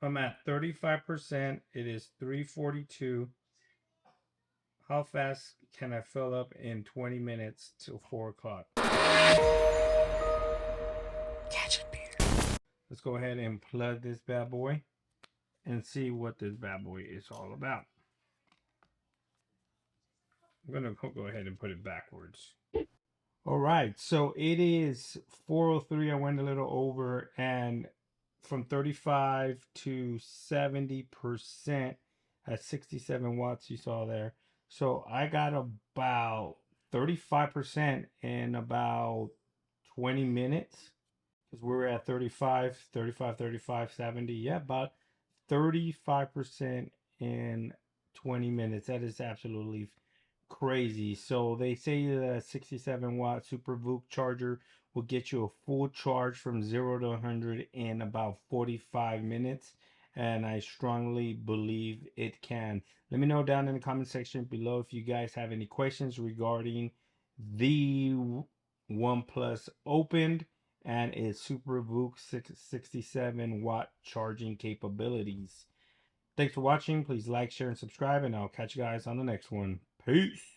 I'm at 35%. It is 3:42. How fast can I fill up in 20 minutes till 4 o'clock? Catch a beer. Let's go ahead and plug this bad boy and see what this bad boy is all about. I'm going to go ahead and put it backwards. All right, so it is 4:03. I went a little over, and from 35 to 70% at 67 watts, you saw there. So I got about 35% in about 20 minutes because we were at 35, 70. Yeah, about 35% in 20 minutes. That is absolutely crazy. So they say the 67-watt Super VOOC charger will get you a full charge from 0 to 100 in about 45 minutes. And I strongly believe it can. Let me know down in the comment section below if you guys have any questions regarding the OnePlus Opened and its Super VOOC 67-watt charging capabilities. Thanks for watching. Please like, share, and subscribe, and I'll catch you guys on the next one. Peace.